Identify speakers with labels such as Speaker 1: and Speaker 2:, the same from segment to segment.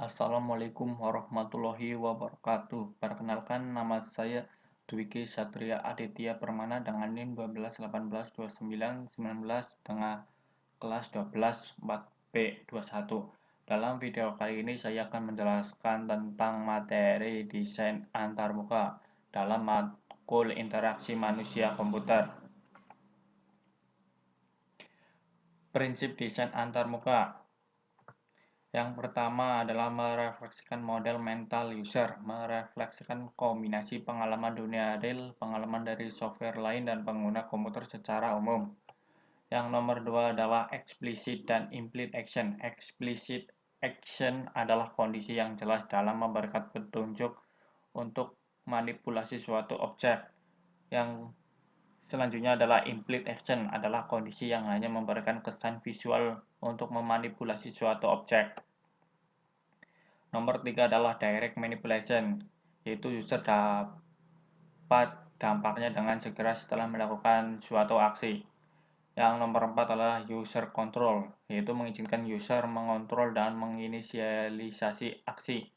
Speaker 1: Assalamualaikum warahmatullahi wabarakatuh. Perkenalkan, nama saya Dwiki Satria Aditya Permana dengan NIM 12 18 29 19 dengan kelas 12 4B21. Dalam video kali ini saya akan menjelaskan tentang materi desain antarmuka dalam matkul interaksi manusia komputer. Prinsip desain antarmuka. Yang pertama adalah merefleksikan model mental user, merefleksikan kombinasi pengalaman dunia real, pengalaman dari software lain, dan pengguna komputer secara umum. Yang nomor dua adalah explicit dan implicit action. Explicit action adalah kondisi yang jelas dalam memberikan petunjuk untuk manipulasi suatu objek. Yang selanjutnya adalah implicit action adalah kondisi yang hanya memberikan kesan visual untuk memanipulasi suatu objek. Nomor 3 adalah direct manipulation, yaitu user dapat dampaknya dengan segera setelah melakukan suatu aksi. Yang nomor 4 adalah user control, yaitu mengizinkan user mengontrol dan menginisialisasi aksi.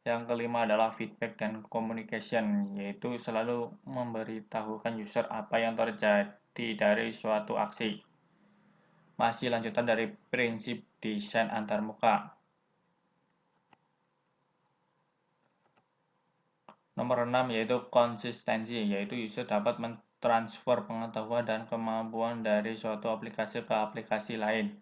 Speaker 1: Yang kelima adalah feedback dan communication, yaitu selalu memberitahukan user apa yang terjadi dari suatu aksi. Masih lanjutan dari prinsip desain antarmuka. Nomor 6 yaitu konsistensi, yaitu user dapat mentransfer pengetahuan dan kemampuan dari suatu aplikasi ke aplikasi lain.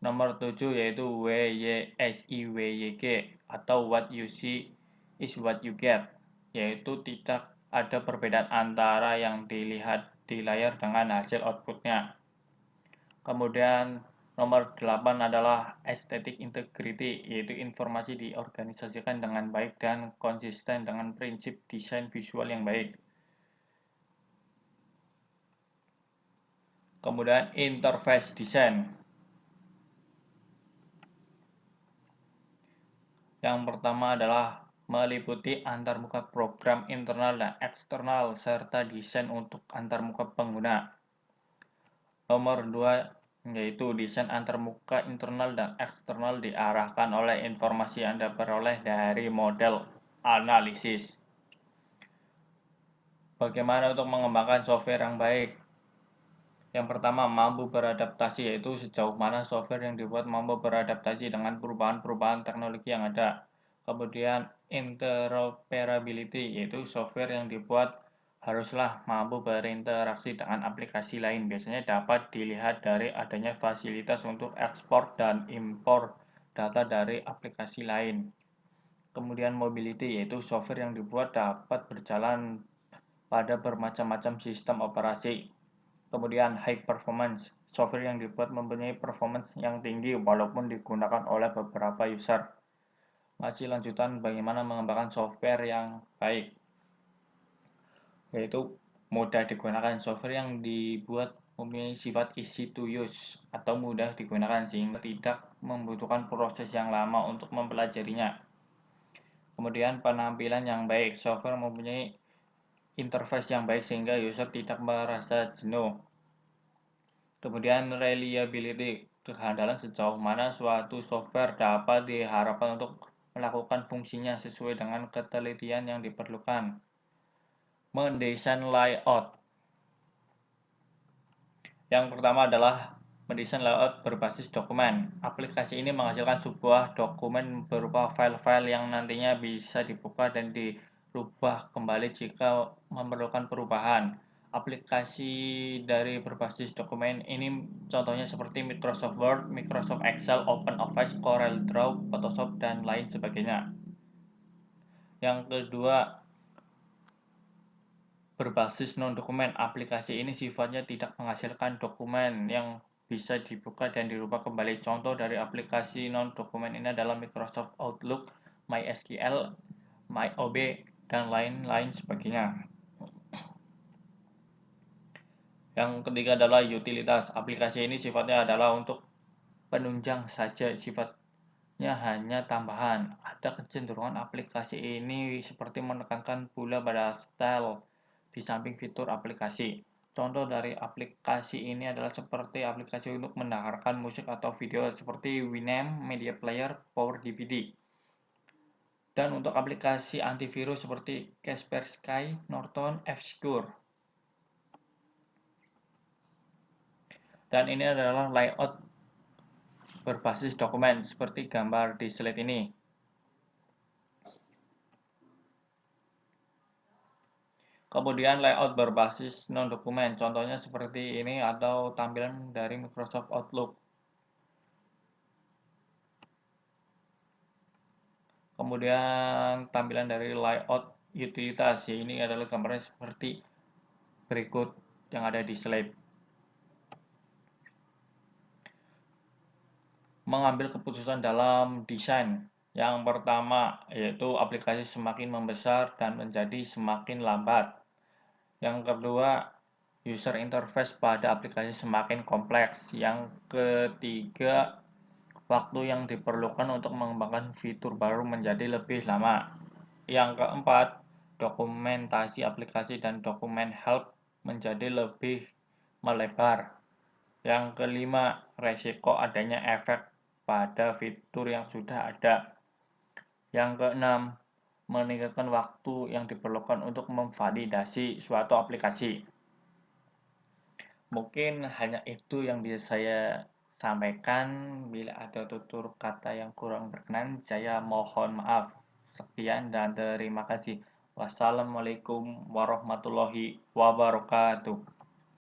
Speaker 1: Nomor 7 yaitu WYSIWYG atau what you see is what you get, yaitu tidak ada perbedaan antara yang dilihat di layar dengan hasil outputnya. Kemudian nomor 8 adalah aesthetic integrity, yaitu informasi diorganisasikan dengan baik dan konsisten dengan prinsip desain visual yang baik. Kemudian interface design. Yang pertama adalah meliputi antarmuka program internal dan eksternal serta desain untuk antarmuka pengguna. Nomor 2 yaitu desain antarmuka internal dan eksternal diarahkan oleh informasi yang Anda peroleh dari model analisis. Bagaimana untuk mengembangkan software yang baik? Yang pertama, mampu beradaptasi, yaitu sejauh mana software yang dibuat mampu beradaptasi dengan perubahan-perubahan teknologi yang ada. Kemudian interoperability, yaitu software yang dibuat haruslah mampu berinteraksi dengan aplikasi lain. Biasanya dapat dilihat dari adanya fasilitas untuk ekspor dan impor data dari aplikasi lain. Kemudian mobility, yaitu software yang dibuat dapat berjalan pada bermacam-macam sistem operasi. Kemudian high performance, software yang dibuat mempunyai performance yang tinggi walaupun digunakan oleh beberapa user. Masih lanjutan bagaimana mengembangkan software yang baik, yaitu mudah digunakan. Software yang dibuat mempunyai sifat easy to use atau mudah digunakan sehingga tidak membutuhkan proses yang lama untuk mempelajarinya. Kemudian penampilan yang baik, software mempunyai interface yang baik sehingga user tidak merasa jenuh. Kemudian reliability, kehandalan sejauh mana suatu software dapat diharapkan untuk melakukan fungsinya sesuai dengan ketelitian yang diperlukan. Mendesain layout. Yang pertama adalah mendesain layout berbasis dokumen. Aplikasi ini menghasilkan sebuah dokumen berupa file-file yang nantinya bisa dibuka dan dirubah kembali jika memerlukan perubahan. Aplikasi dari berbasis dokumen ini contohnya seperti Microsoft Word, Microsoft Excel, OpenOffice, CorelDRAW, Photoshop, dan lain sebagainya. Yang kedua, berbasis non-dokumen. Aplikasi ini sifatnya tidak menghasilkan dokumen yang bisa dibuka dan dirubah kembali. Contoh dari aplikasi non-dokumen ini adalah Microsoft Outlook, MySQL, MyOB, dan lain-lain sebagainya. Yang ketiga adalah utilitas. Aplikasi ini sifatnya adalah untuk penunjang saja, sifatnya hanya tambahan. Ada kecenderungan aplikasi ini seperti menekankan pula pada style di samping fitur aplikasi. Contoh dari aplikasi ini adalah seperti aplikasi untuk mendengarkan musik atau video seperti Winamp, Media Player, Power DVD. Dan untuk aplikasi antivirus seperti Kaspersky, Norton, F-Secure. Dan ini adalah layout berbasis dokumen seperti gambar di slide ini. Kemudian layout berbasis non-dokumen, contohnya seperti ini atau tampilan dari Microsoft Outlook. Kemudian tampilan dari layout utilitas, ya ini adalah gambarnya seperti berikut yang ada di slide. Mengambil keputusan dalam desain. Yang pertama yaitu aplikasi semakin membesar dan menjadi semakin lambat. Yang kedua, user interface pada aplikasi semakin kompleks. Yang ketiga, waktu yang diperlukan untuk mengembangkan fitur baru menjadi lebih lama. Yang keempat, dokumentasi aplikasi dan dokumen help menjadi lebih melebar. Yang kelima, resiko adanya efek pada fitur yang sudah ada. Yang keenam, meningkatkan waktu yang diperlukan untuk memvalidasi suatu aplikasi. Mungkin hanya itu yang bisa saya sampaikan. Bila ada tutur kata yang kurang berkenan, saya mohon maaf. Sekian dan terima kasih. Wassalamualaikum warahmatullahi wabarakatuh.